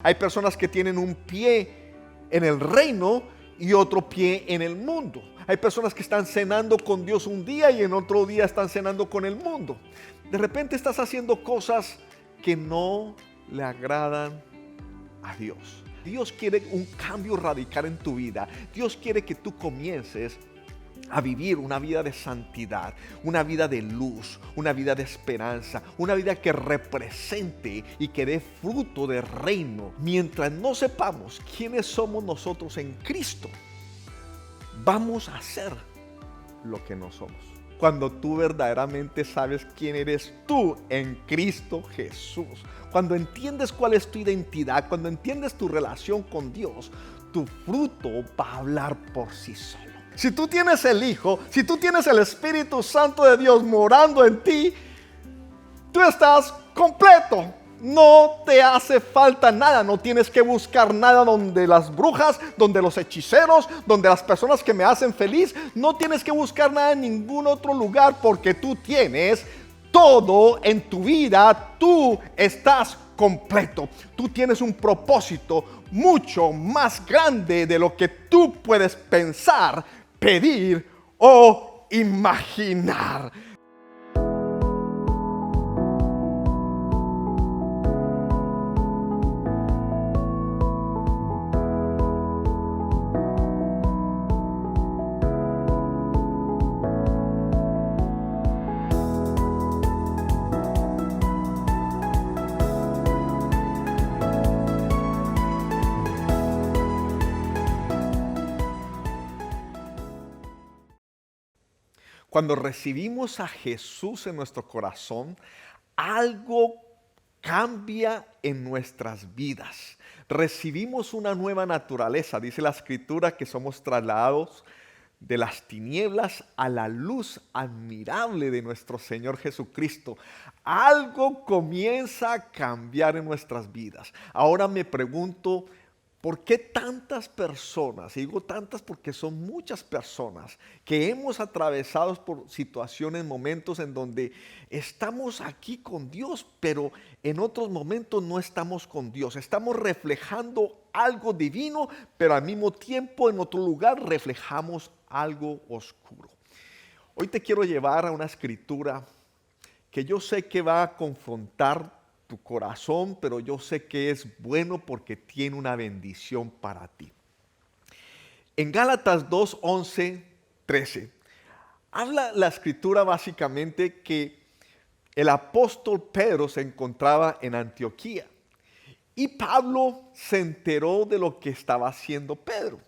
Hay personas que tienen un pie en el reino y otro pie en el mundo. Hay personas que están cenando con Dios un día y en otro día están cenando con el mundo. De repente estás haciendo cosas que no le agradan a Dios. Dios quiere un cambio radical en tu vida. Dios quiere que tú comiences a vivir una vida de santidad, una vida de luz, una vida de esperanza, una vida que represente y que dé fruto de reino. Mientras no sepamos quiénes somos nosotros en Cristo, vamos a ser lo que no somos. Cuando tú verdaderamente sabes quién eres tú en Cristo Jesús, cuando entiendes cuál es tu identidad, cuando entiendes tu relación con Dios, tu fruto va a hablar por sí solo. Si tú tienes el Hijo, si tú tienes el Espíritu Santo de Dios morando en ti, tú estás completo. No te hace falta nada, no tienes que buscar nada donde las brujas, donde los hechiceros, donde las personas que me hacen feliz. No tienes que buscar nada en ningún otro lugar porque tú tienes todo en tu vida. Tú estás completo. Tú tienes un propósito mucho más grande de lo que tú puedes pensar, pedir o imaginar. Cuando recibimos a Jesús en nuestro corazón, algo cambia en nuestras vidas. Recibimos una nueva naturaleza. Dice la Escritura que somos trasladados de las tinieblas a la luz admirable de nuestro Señor Jesucristo. Algo comienza a cambiar en nuestras vidas. Ahora me pregunto, ¿por qué tantas personas? Y digo tantas porque son muchas personas que hemos atravesado por situaciones, momentos en donde estamos aquí con Dios, pero en otros momentos no estamos con Dios. Estamos reflejando algo divino, pero al mismo tiempo en otro lugar reflejamos algo oscuro. Hoy te quiero llevar a una escritura que yo sé que va a confrontar tu corazón, pero yo sé que es bueno porque tiene una bendición para ti. En Gálatas 2, 11, 13, habla la escritura básicamente que el apóstol Pedro se encontraba en Antioquía y Pablo se enteró de lo que estaba haciendo Pedro.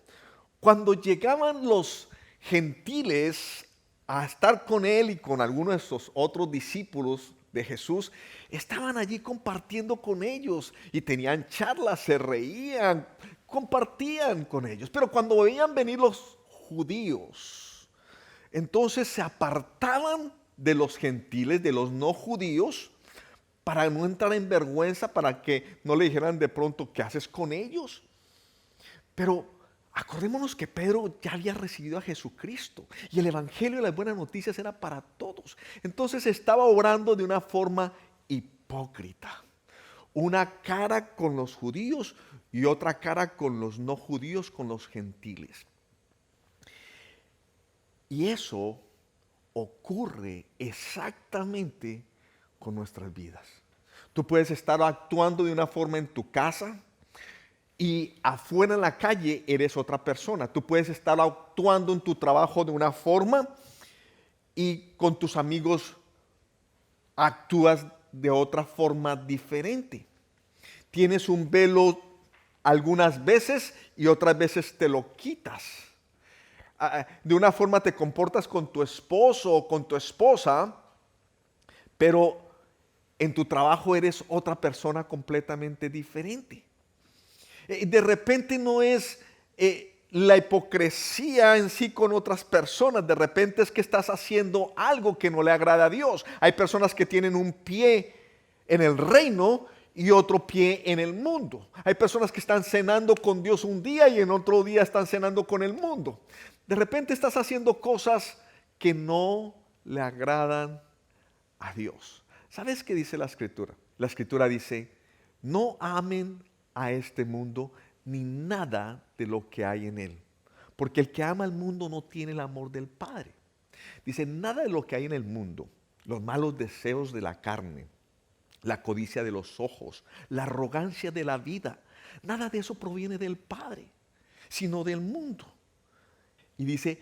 Cuando llegaban los gentiles a estar con él y con algunos de sus otros discípulos de Jesús, estaban allí compartiendo con ellos y tenían charlas, se reían, compartían con ellos. Pero cuando veían venir los judíos, entonces se apartaban de los gentiles, de los no judíos, para no entrar en vergüenza, para que no le dijeran de pronto, ¿qué haces con ellos? Pero acordémonos que Pedro ya había recibido a Jesucristo y el evangelio y las buenas noticias era para todos. Entonces estaba obrando de una forma hipócrita. Una cara con los judíos y otra cara con los no judíos, con los gentiles. Y eso ocurre exactamente con nuestras vidas. Tú puedes estar actuando de una forma en tu casa y afuera en la calle eres otra persona. Tú puedes estar actuando en tu trabajo de una forma y con tus amigos actúas de otra forma diferente. Tienes un velo algunas veces y otras veces te lo quitas. De una forma te comportas con tu esposo o con tu esposa, pero en tu trabajo eres otra persona completamente diferente. De repente no es la hipocresía en sí con otras personas. De repente es que estás haciendo algo que no le agrada a Dios. Hay personas que tienen un pie en el reino y otro pie en el mundo. Hay personas que están cenando con Dios un día y en otro día están cenando con el mundo. De repente estás haciendo cosas que no le agradan a Dios. ¿Sabes qué dice la Escritura? La Escritura dice, no amen a este mundo, ni nada de lo que hay en él. Porque el que ama al mundo no tiene el amor del Padre. Dice, nada de lo que hay en el mundo, los malos deseos de la carne, la codicia de los ojos, la arrogancia de la vida, nada de eso proviene del Padre, sino del mundo. Y dice,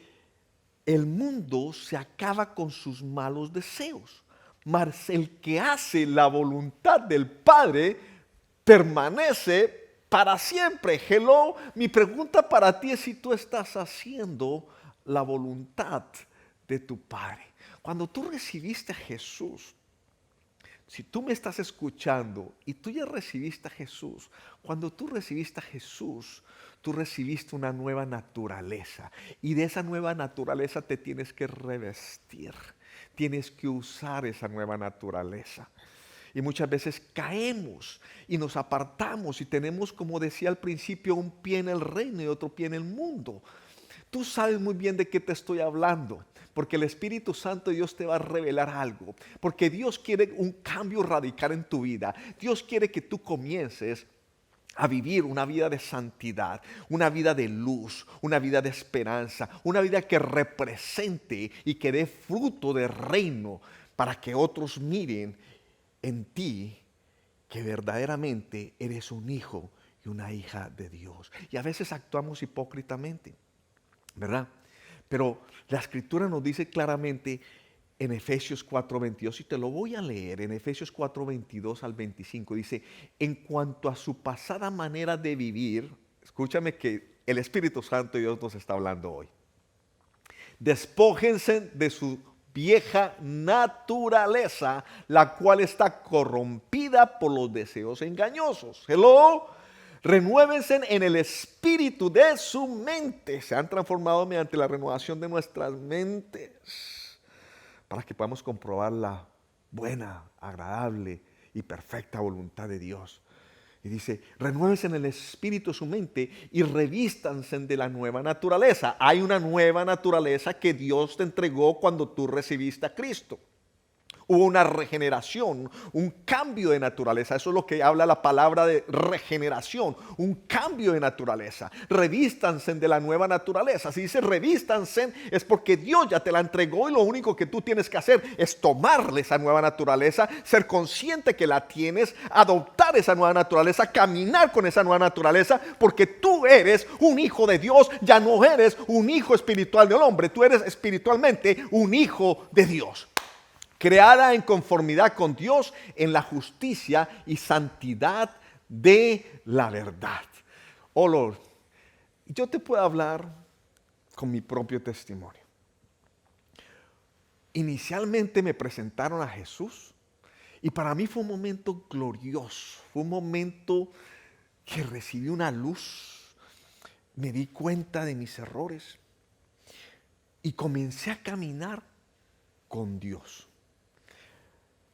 el mundo se acaba con sus malos deseos, mas el que hace la voluntad del Padre permanece para siempre. Hello, mi pregunta para ti es si tú estás haciendo la voluntad de tu Padre. Cuando tú recibiste a Jesús, si tú me estás escuchando y tú ya recibiste a Jesús, cuando tú recibiste a Jesús, tú recibiste una nueva naturaleza. Y de esa nueva naturaleza te tienes que revestir. Tienes que usar esa nueva naturaleza. Y muchas veces caemos y nos apartamos y tenemos, como decía al principio, un pie en el reino y otro pie en el mundo. Tú sabes muy bien de qué te estoy hablando, porque el Espíritu Santo de Dios te va a revelar algo, porque Dios quiere un cambio radical en tu vida. Dios quiere que tú comiences a vivir una vida de santidad, una vida de luz, una vida de esperanza, una vida que represente y que dé fruto de reino para que otros miren en ti que verdaderamente eres un hijo y una hija de Dios. Y a veces actuamos hipócritamente, ¿verdad? Pero la Escritura nos dice claramente en Efesios 4:22, y te lo voy a leer, en Efesios 4:22 al 25, dice, en cuanto a su pasada manera de vivir, escúchame que el Espíritu Santo de Dios nos está hablando hoy. Despójense de su vieja naturaleza, la cual está corrompida por los deseos engañosos. Hello. Renuévense en el espíritu de su mente. Se han transformado mediante la renovación de nuestras mentes para que podamos comprobar la buena, agradable y perfecta voluntad de Dios. Y dice, renuévense en el espíritu de su mente y revístanse de la nueva naturaleza. Hay una nueva naturaleza que Dios te entregó cuando tú recibiste a Cristo. Hubo una regeneración, un cambio de naturaleza. Eso es lo que habla la palabra de regeneración, un cambio de naturaleza. Revístanse de la nueva naturaleza. Si dice revístanse es porque Dios ya te la entregó y lo único que tú tienes que hacer es tomarle esa nueva naturaleza, ser consciente que la tienes, adoptar esa nueva naturaleza, caminar con esa nueva naturaleza, porque tú eres un hijo de Dios, ya no eres un hijo espiritual del hombre, tú eres espiritualmente un hijo de Dios. Creada en conformidad con Dios en la justicia y santidad de la verdad. Oh Lord, yo te puedo hablar con mi propio testimonio. Inicialmente me presentaron a Jesús y para mí fue un momento glorioso, fue un momento que recibí una luz, me di cuenta de mis errores y comencé a caminar con Dios.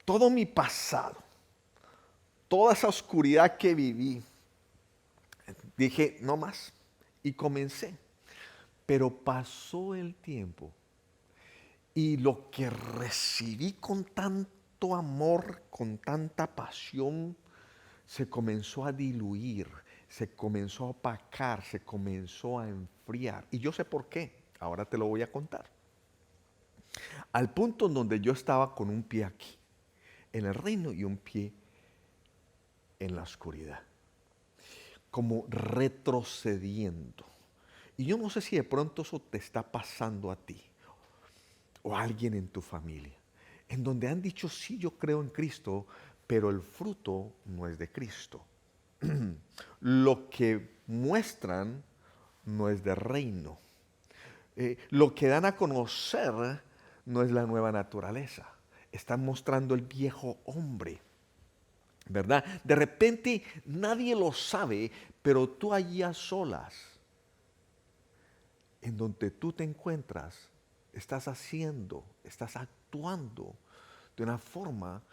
Todo mi pasado, toda esa oscuridad que viví, dije, no más. Y comencé. Pero pasó el tiempo y lo que recibí con tanto amor, con tanta pasión, se comenzó a diluir, se comenzó a opacar, se comenzó a enfriar. Y yo sé por qué. Ahora te lo voy a contar. Al punto en donde yo estaba con un pie aquí en el reino y un pie en la oscuridad, como retrocediendo. Y yo no sé si de pronto eso te está pasando a ti o a alguien en tu familia, en donde han dicho, sí, yo creo en Cristo, pero el fruto no es de Cristo. Lo que muestran no es de reino. Lo que dan a conocer no es la nueva naturaleza. Están mostrando el viejo hombre, ¿verdad? De repente nadie lo sabe, pero tú allí a solas, en donde tú te encuentras, estás haciendo, estás actuando de una forma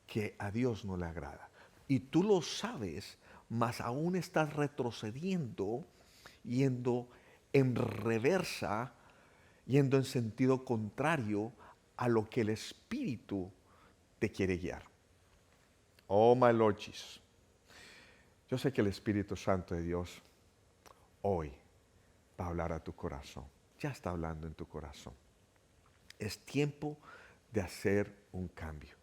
que a Dios no le agrada. Y tú lo sabes, mas aún estás retrocediendo, yendo en reversa, yendo en sentido contrario a lo que el Espíritu te quiere guiar. Oh, my Lord Jesus. Yo sé que el Espíritu Santo de Dios hoy va a hablar a tu corazón. Ya está hablando en tu corazón. Es tiempo de hacer un cambio.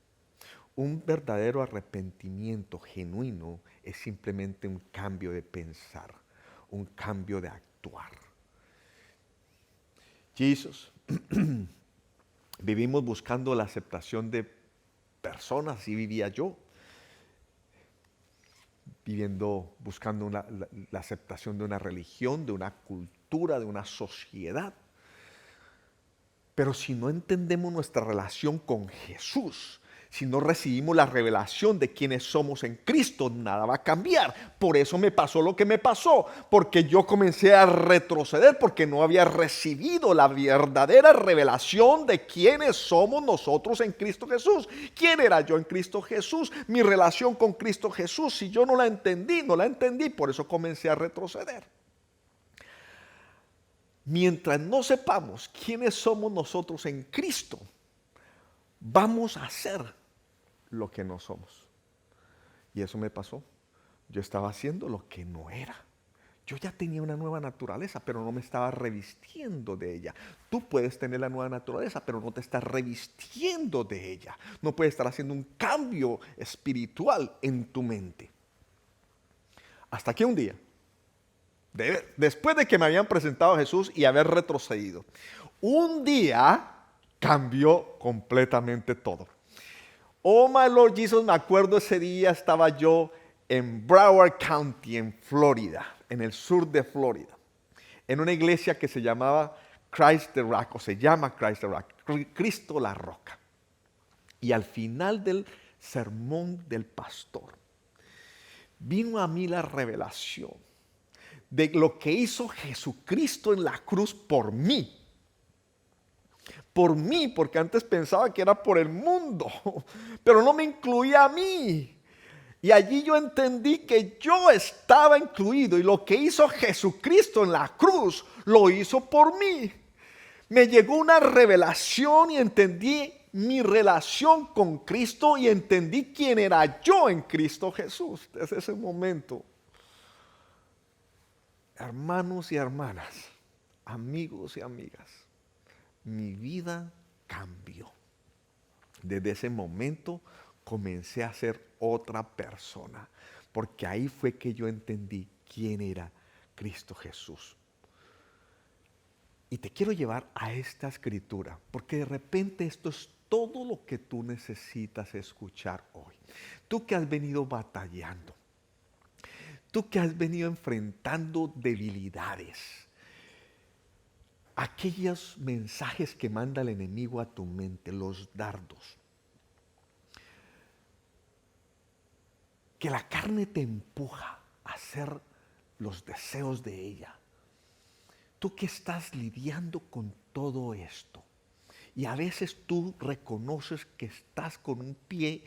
Un verdadero arrepentimiento genuino es simplemente un cambio de pensar, un cambio de actuar. Jesús, vivimos buscando la aceptación de personas, así vivía yo, buscando la aceptación de una religión, de una cultura, de una sociedad. Pero si no entendemos nuestra relación con Jesús, si no recibimos la revelación de quiénes somos en Cristo, nada va a cambiar. Por eso me pasó lo que me pasó, porque yo comencé a retroceder, porque no había recibido la verdadera revelación de quiénes somos nosotros en Cristo Jesús. ¿Quién era yo en Cristo Jesús? Mi relación con Cristo Jesús. Si yo no la entendí, por eso comencé a retroceder. Mientras no sepamos quiénes somos nosotros en Cristo, vamos a hacer lo que no somos. Y eso me pasó. Yo estaba haciendo lo que no era. Yo ya tenía una nueva naturaleza, pero no me estaba revistiendo de ella. Tú puedes tener la nueva naturaleza, pero no te estás revistiendo de ella. No puedes estar haciendo un cambio espiritual en tu mente. Hasta que un día, después de que me habían presentado a Jesús y haber retrocedido, un día cambió completamente todo. Oh my Lord Jesus, me acuerdo ese día estaba yo en Broward County, en Florida, en el sur de Florida, en una iglesia que se llamaba Christ the Rock, o se llama Christ the Rock, Cristo la Roca. Y al final del sermón del pastor, vino a mí la revelación de lo que hizo Jesucristo en la cruz por mí. Por mí, porque antes pensaba que era por el mundo, pero no me incluía a mí. Y allí yo entendí que yo estaba incluido y lo que hizo Jesucristo en la cruz, lo hizo por mí. Me llegó una revelación y entendí mi relación con Cristo y entendí quién era yo en Cristo Jesús. Desde ese momento, hermanos y hermanas, amigos y amigas, mi vida cambió. Desde ese momento comencé a ser otra persona, porque ahí fue que yo entendí quién era Cristo Jesús. Y te quiero llevar a esta escritura, porque de repente esto es todo lo que tú necesitas escuchar hoy. Tú que has venido batallando, tú que has venido enfrentando debilidades, aquellos mensajes que manda el enemigo a tu mente, los dardos. Que la carne te empuja a hacer los deseos de ella. Tú que estás lidiando con todo esto. Y a veces tú reconoces que estás con un pie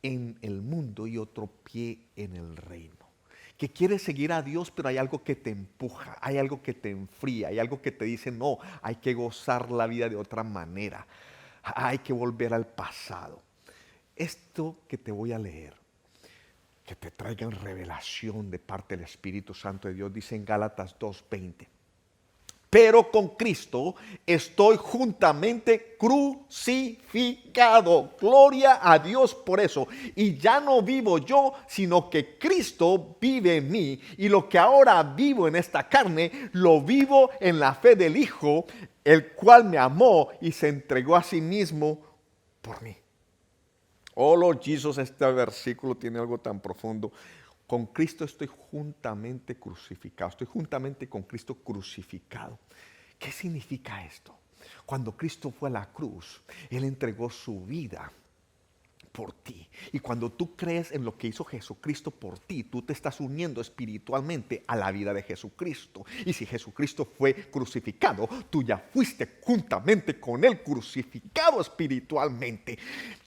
en el mundo y otro pie en el reino. Que quieres seguir a Dios, pero hay algo que te empuja, hay algo que te enfría, hay algo que te dice, no, hay que gozar la vida de otra manera, hay que volver al pasado. Esto que te voy a leer, que te traigan revelación de parte del Espíritu Santo de Dios, dice en Gálatas 2:20. Pero con Cristo estoy juntamente crucificado. Gloria a Dios por eso. Y ya no vivo yo, sino que Cristo vive en mí. Y lo que ahora vivo en esta carne, lo vivo en la fe del Hijo, el cual me amó y se entregó a sí mismo por mí. Oh Lord Jesus, este versículo tiene algo tan profundo. Con Cristo estoy juntamente crucificado. Estoy juntamente con Cristo crucificado. ¿Qué significa esto? Cuando Cristo fue a la cruz, Él entregó su vida por ti. Y cuando tú crees en lo que hizo Jesucristo por ti, tú te estás uniendo espiritualmente a la vida de Jesucristo. Y si Jesucristo fue crucificado, tú ya fuiste juntamente con Él crucificado espiritualmente.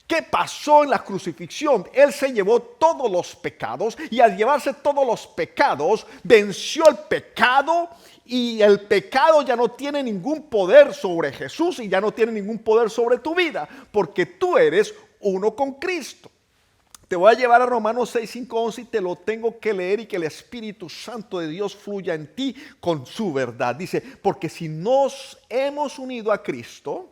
¿Qué pasó en la crucifixión? Él se llevó todos los pecados y al llevarse todos los pecados, venció el pecado y el pecado ya no tiene ningún poder sobre Jesús y ya no tiene ningún poder sobre tu vida, porque tú eres uno con Cristo. Te voy a llevar a Romanos 6, 5, 11 y te lo tengo que leer y que el Espíritu Santo de Dios fluya en ti con su verdad. Dice, porque si nos hemos unido a Cristo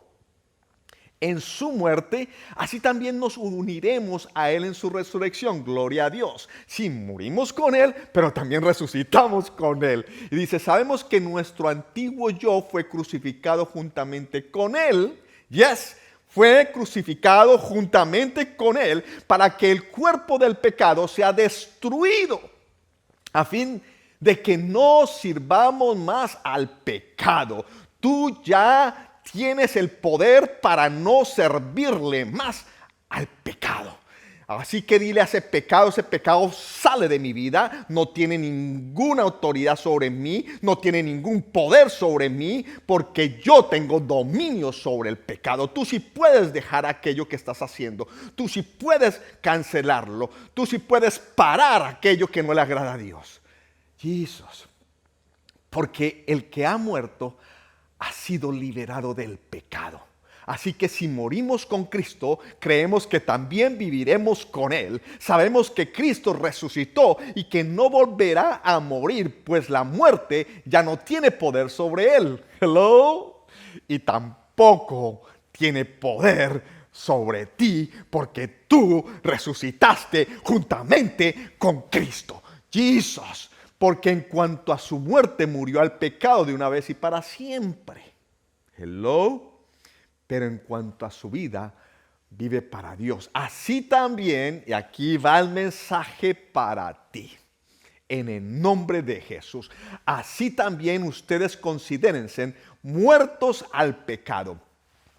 en su muerte, así también nos uniremos a Él en su resurrección. Gloria a Dios. Sí, morimos con Él, pero también resucitamos con Él. Y dice, sabemos que nuestro antiguo yo fue crucificado juntamente con Él. Yes, fue crucificado juntamente con Él para que el cuerpo del pecado sea destruido, a fin de que no sirvamos más al pecado. Tú ya tienes el poder para no servirle más al pecado. Así que dile a ese pecado sale de mi vida, no tiene ninguna autoridad sobre mí, no tiene ningún poder sobre mí, porque yo tengo dominio sobre el pecado. Tú sí puedes dejar aquello que estás haciendo, tú sí puedes cancelarlo, tú sí puedes parar aquello que no le agrada a Dios. Jesús, porque el que ha muerto ha sido liberado del pecado. Así que si morimos con Cristo, creemos que también viviremos con Él. Sabemos que Cristo resucitó y que no volverá a morir, pues la muerte ya no tiene poder sobre Él. Hello. Y tampoco tiene poder sobre ti, porque tú resucitaste juntamente con Cristo. Jesús. Porque en cuanto a su muerte murió al pecado de una vez y para siempre. Hello. Pero en cuanto a su vida, vive para Dios. Así también, y aquí va el mensaje para ti, en el nombre de Jesús, así también ustedes considérense muertos al pecado.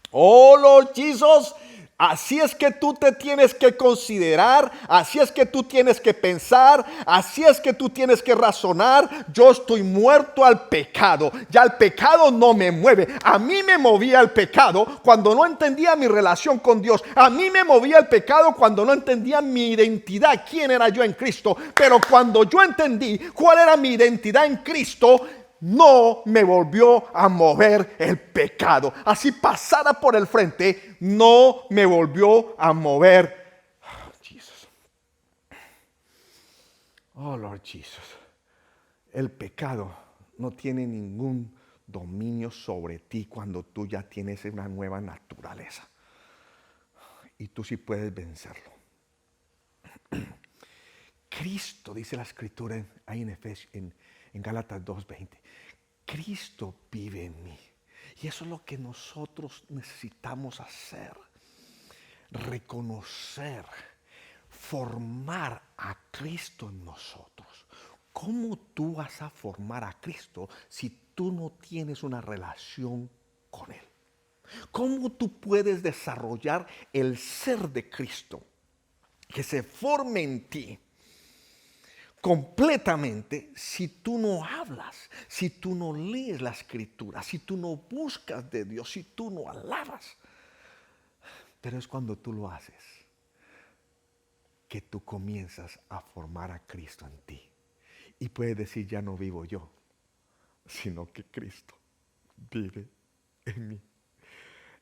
Oh Lord Jesus, así es que tú te tienes que considerar, así es que tú tienes que pensar, así es que tú tienes que razonar. Yo estoy muerto al pecado, ya el pecado no me mueve. A mí me movía el pecado cuando no entendía mi relación con Dios. A mí me movía el pecado cuando no entendía mi identidad, quién era yo en Cristo. Pero cuando yo entendí cuál era mi identidad en Cristo, no me volvió a mover el pecado. Así pasara por el frente, no me volvió a mover. Oh, Jesus. Oh, Lord Jesus. El pecado no tiene ningún dominio sobre ti cuando tú ya tienes una nueva naturaleza. Y tú sí puedes vencerlo. Cristo, dice la Escritura ahí en Efesios, en Gálatas 2:20. Cristo vive en mí. Y eso es lo que nosotros necesitamos hacer. Reconocer, formar a Cristo en nosotros. ¿Cómo tú vas a formar a Cristo si tú no tienes una relación con Él? ¿Cómo tú puedes desarrollar el ser de Cristo que se forme en ti completamente si tú no hablas, si tú no lees la Escritura, si tú no buscas de Dios, si tú no alabas? Pero es cuando tú lo haces que tú comienzas a formar a Cristo en ti. Y puedes decir, ya no vivo yo, sino que Cristo vive en mí.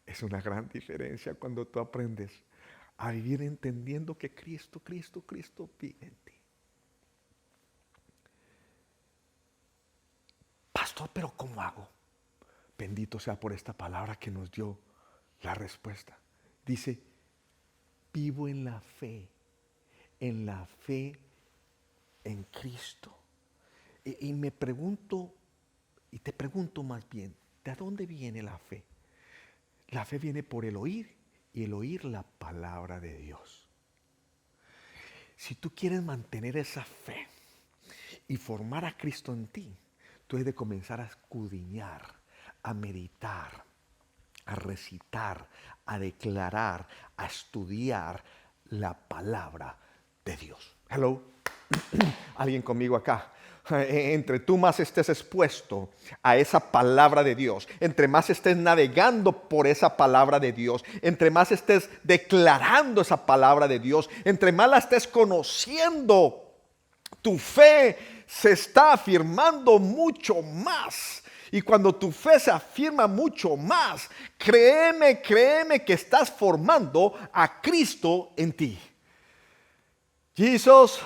Es una gran diferencia cuando tú aprendes a vivir entendiendo que Cristo vive en ti. Pastor, pero ¿cómo hago? Bendito sea por esta palabra que nos dio la respuesta. Dice, vivo en la fe en Cristo. Y me pregunto, y te pregunto más bien, ¿de dónde viene la fe? La fe viene por el oír, y el oír la palabra de Dios. Si tú quieres mantener esa fe y formar a Cristo en ti, tú debes de comenzar a escudriñar, a meditar, a recitar, a declarar, a estudiar la palabra de Dios. Hello. ¿Alguien conmigo acá? Entre tú más estés expuesto a esa palabra de Dios, entre más estés navegando por esa palabra de Dios, entre más estés declarando esa palabra de Dios, entre más la estés conociendo, tu fe se está afirmando mucho más. Y cuando tu fe se afirma mucho más, créeme que estás formando a Cristo en ti. Jesús,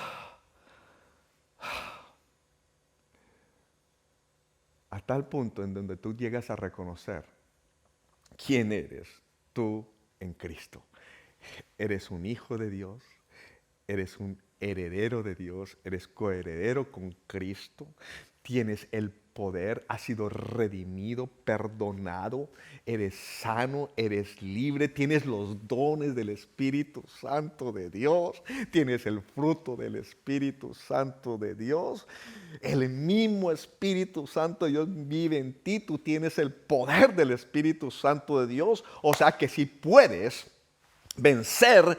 a tal punto en donde tú llegas a reconocer quién eres tú en Cristo. Eres un hijo de Dios, eres un heredero de Dios, eres coheredero con Cristo, tienes el poder, has sido redimido, perdonado, eres sano, eres libre, tienes los dones del Espíritu Santo de Dios, tienes el fruto del Espíritu Santo de Dios, el mismo Espíritu Santo de Dios vive en ti, tú tienes el poder del Espíritu Santo de Dios, o sea que si puedes vencer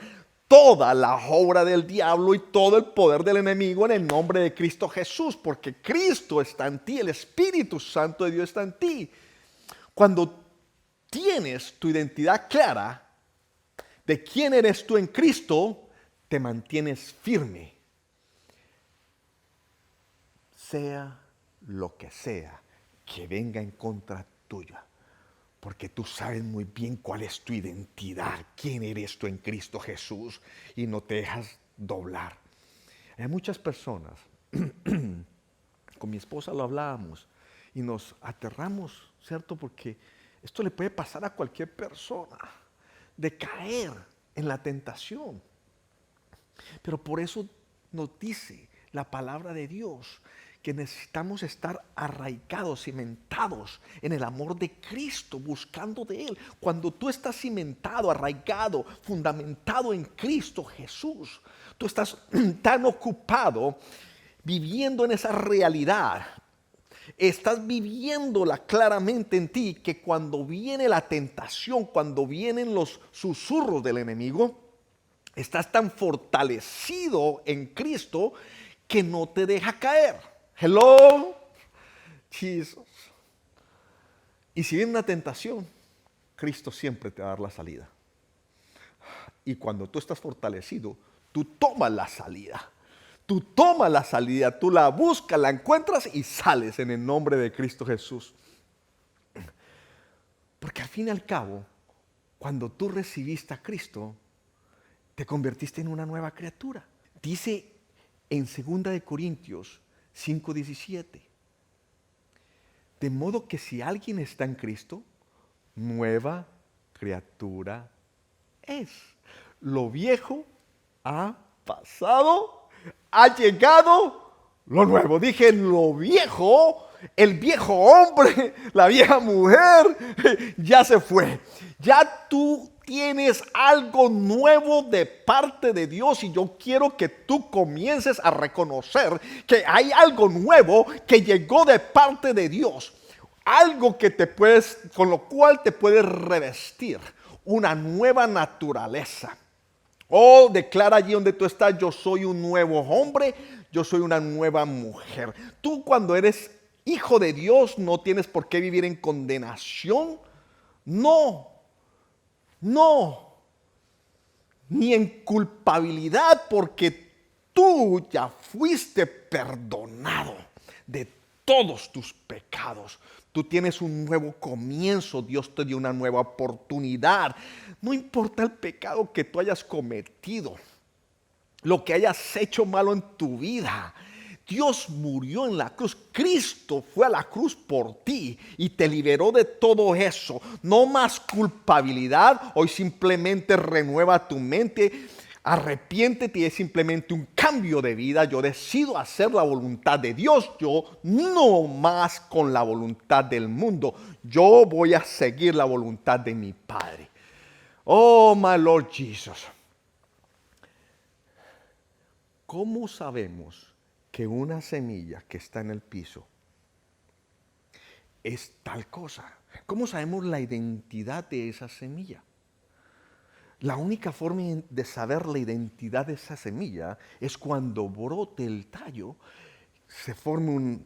toda la obra del diablo y todo el poder del enemigo en el nombre de Cristo Jesús, porque Cristo está en ti, el Espíritu Santo de Dios está en ti. Cuando tienes tu identidad clara de quién eres tú en Cristo, te mantienes firme, sea lo que sea que venga en contra tuya. Porque tú sabes muy bien cuál es tu identidad, quién eres tú en Cristo Jesús y no te dejas doblar. Hay muchas personas, con mi esposa lo hablábamos y nos aterramos, ¿cierto? Porque esto le puede pasar a cualquier persona, de caer en la tentación. Pero por eso nos dice la palabra de Dios que necesitamos estar arraigados, cimentados en el amor de Cristo, buscando de Él. Cuando tú estás cimentado, arraigado, fundamentado en Cristo Jesús, tú estás tan ocupado viviendo en esa realidad. Estás viviéndola claramente en ti que cuando viene la tentación, cuando vienen los susurros del enemigo, estás tan fortalecido en Cristo que no te deja caer. Hello, Jesus. Y si viene una tentación, Cristo siempre te va a dar la salida. Y cuando tú estás fortalecido, tú tomas la salida. Tú tomas la salida, tú la buscas, la encuentras y sales en el nombre de Cristo Jesús. Porque al fin y al cabo, cuando tú recibiste a Cristo, te convertiste en una nueva criatura. Dice en 2 de Corintios 5:17. De modo que si alguien está en Cristo, nueva criatura es. Lo viejo ha pasado, ha llegado lo nuevo. Dije lo viejo, el viejo hombre, la vieja mujer, ya se fue. Ya tú tienes algo nuevo de parte de Dios y yo quiero que tú comiences a reconocer que hay algo nuevo que llegó de parte de Dios. Algo que te puedes, con lo cual te puedes revestir una nueva naturaleza. Oh, declara allí donde tú estás, yo soy un nuevo hombre, yo soy una nueva mujer. Tú cuando eres hijo de Dios no tienes por qué vivir en condenación. No, no, ni en culpabilidad, porque tú ya fuiste perdonado de todos tus pecados. Tú tienes un nuevo comienzo, Dios te dio una nueva oportunidad. No importa el pecado que tú hayas cometido, lo que hayas hecho malo en tu vida. Dios murió en la cruz. Cristo fue a la cruz por ti y te liberó de todo eso. No más culpabilidad. Hoy simplemente renueva tu mente. Arrepiéntete y es simplemente un cambio de vida. Yo decido hacer la voluntad de Dios. Yo no más con la voluntad del mundo. Yo voy a seguir la voluntad de mi Padre. Oh, my Lord Jesus. ¿Cómo sabemos que una semilla que está en el piso es tal cosa? ¿Cómo sabemos la identidad de esa semilla? La única forma de saber la identidad de esa semilla es cuando brote el tallo, se forme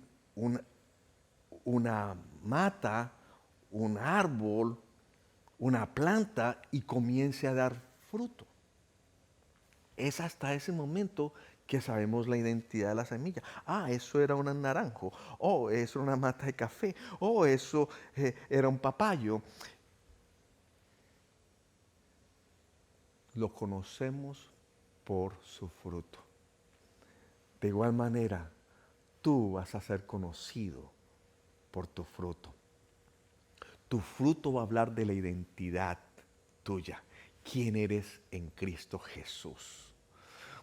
una mata, un árbol, una planta y comience a dar fruto. Es hasta ese momento que sabemos la identidad de la semilla. Ah, eso era un naranjo. Oh, eso era una mata de café. Oh, eso era un papayo. Lo conocemos por su fruto. De igual manera, tú vas a ser conocido por tu fruto. Tu fruto va a hablar de la identidad tuya. ¿Quién eres en Cristo Jesús?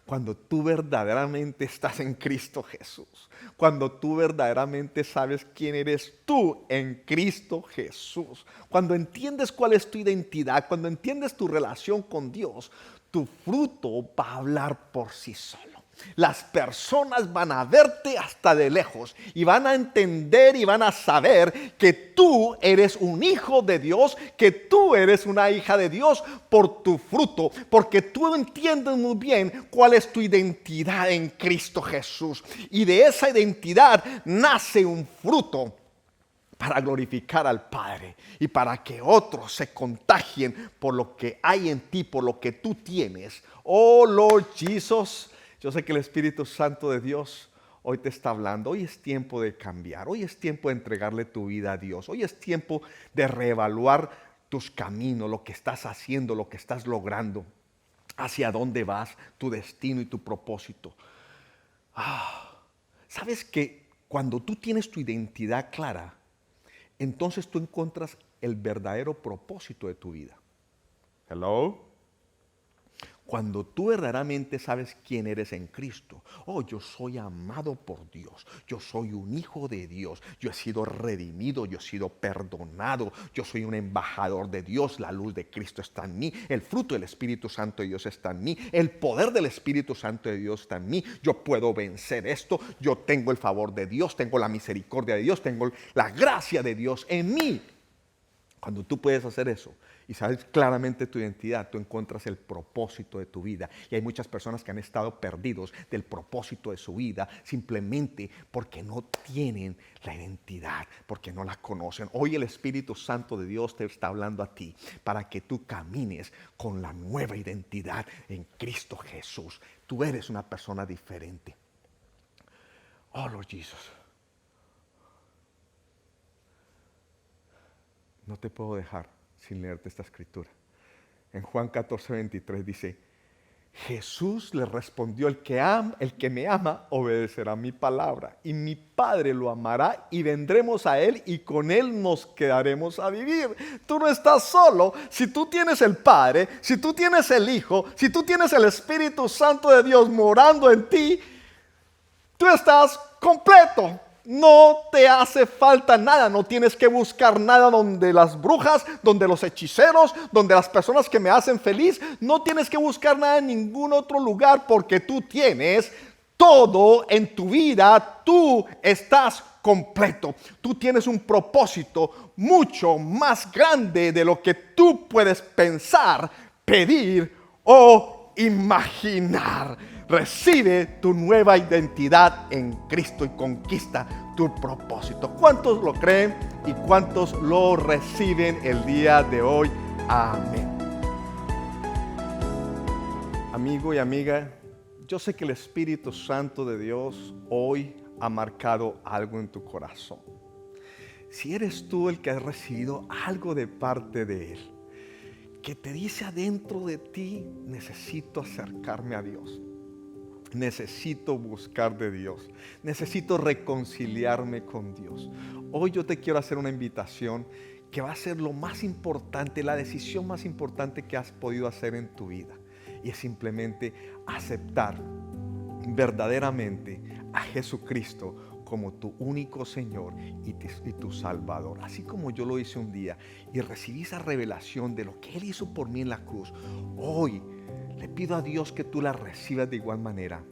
Cuando tú verdaderamente estás en Cristo Jesús, cuando tú verdaderamente sabes quién eres tú en Cristo Jesús, cuando entiendes cuál es tu identidad, cuando entiendes tu relación con Dios, tu fruto va a hablar por sí solo. Las personas van a verte hasta de lejos y van a entender y van a saber que tú eres un hijo de Dios, que tú eres una hija de Dios por tu fruto, porque tú entiendes muy bien cuál es tu identidad en Cristo Jesús. Y de esa identidad nace un fruto para glorificar al Padre y para que otros se contagien por lo que hay en ti, por lo que tú tienes. Oh Lord Jesus. Yo sé que el Espíritu Santo de Dios hoy te está hablando. Hoy es tiempo de cambiar. Hoy es tiempo de entregarle tu vida a Dios. Hoy es tiempo de reevaluar tus caminos, lo que estás haciendo, lo que estás logrando, hacia dónde vas, tu destino y tu propósito. ¿Sabes que cuando tú tienes tu identidad clara, entonces tú encuentras el verdadero propósito de tu vida? Hello. Cuando tú verdaderamente sabes quién eres en Cristo. Oh, yo soy amado por Dios. Yo soy un hijo de Dios. Yo he sido redimido. Yo he sido perdonado. Yo soy un embajador de Dios. La luz de Cristo está en mí. El fruto del Espíritu Santo de Dios está en mí. El poder del Espíritu Santo de Dios está en mí. Yo puedo vencer esto. Yo tengo el favor de Dios. Tengo la misericordia de Dios. Tengo la gracia de Dios en mí. Cuando tú puedes hacer eso y sabes claramente tu identidad, tú encuentras el propósito de tu vida. Y hay muchas personas que han estado perdidos del propósito de su vida simplemente porque no tienen la identidad, porque no la conocen. Hoy el Espíritu Santo de Dios te está hablando a ti para que tú camines con la nueva identidad en Cristo Jesús. Tú eres una persona diferente. Oh, Lord Jesus. No te puedo dejar sin leerte esta escritura. En Juan 14:23 dice: Jesús le respondió: el que me ama obedecerá mi palabra, y mi Padre lo amará, y vendremos a él, y con él nos quedaremos a vivir. Tú no estás solo. Si tú tienes el Padre, si tú tienes el Hijo, si tú tienes el Espíritu Santo de Dios morando en ti, tú estás completo. No te hace falta nada, no tienes que buscar nada donde las brujas, donde los hechiceros, donde las personas que me hacen feliz. No tienes que buscar nada en ningún otro lugar, porque tú tienes todo en tu vida. Tú estás completo. Tú tienes un propósito mucho más grande de lo que tú puedes pensar, pedir o imaginar. Recibe tu nueva identidad en Cristo y conquista tu propósito. ¿Cuántos lo creen y cuántos lo reciben el día de hoy? Amén. Amigo y amiga, yo sé que el Espíritu Santo de Dios hoy ha marcado algo en tu corazón. Si eres tú el que has recibido algo de parte de Él, que te dice adentro de ti: necesito acercarme a Dios. Necesito buscar de Dios. Necesito reconciliarme con Dios. Hoy yo te quiero hacer una invitación que va a ser lo más importante, la decisión más importante que has podido hacer en tu vida. Y es simplemente aceptar verdaderamente a Jesucristo como tu único Señor y tu Salvador. Así como yo lo hice un día y recibí esa revelación de lo que Él hizo por mí en la cruz, hoy le pido a Dios que tú la recibas de igual manera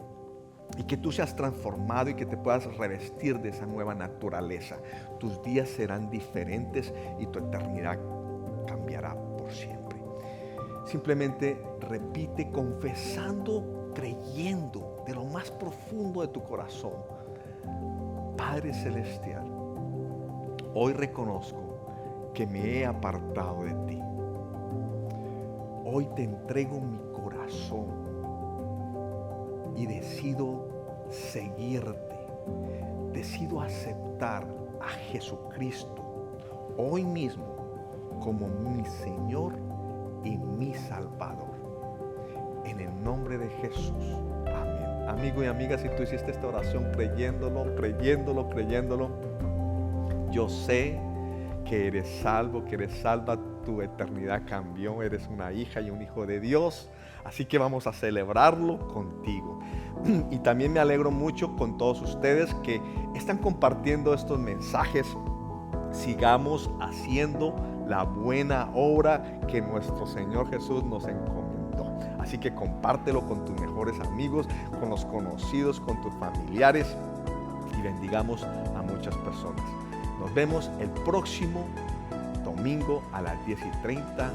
y que tú seas transformado y que te puedas revestir de esa nueva naturaleza. Tus días serán diferentes y tu eternidad cambiará por siempre. Simplemente repite confesando, creyendo de lo más profundo de tu corazón: Padre Celestial, hoy reconozco que me he apartado de ti. Hoy te entrego mi corazón y decido seguirte. Decido aceptar a Jesucristo hoy mismo como mi Señor y mi Salvador. En el nombre de Jesús. Amén. amigo y amiga, si tú hiciste esta oración creyéndolo, yo sé que eres salvo, que eres salva, tu eternidad cambió, eres una hija y un hijo de Dios, así que vamos a celebrarlo contigo. Y también me alegro mucho con todos ustedes que están compartiendo estos mensajes. Sigamos haciendo la buena obra que nuestro Señor Jesús nos encomendó. Así que compártelo con tus mejores amigos, con los conocidos, con tus familiares y bendigamos a muchas personas. Nos vemos el próximo domingo a las 10:30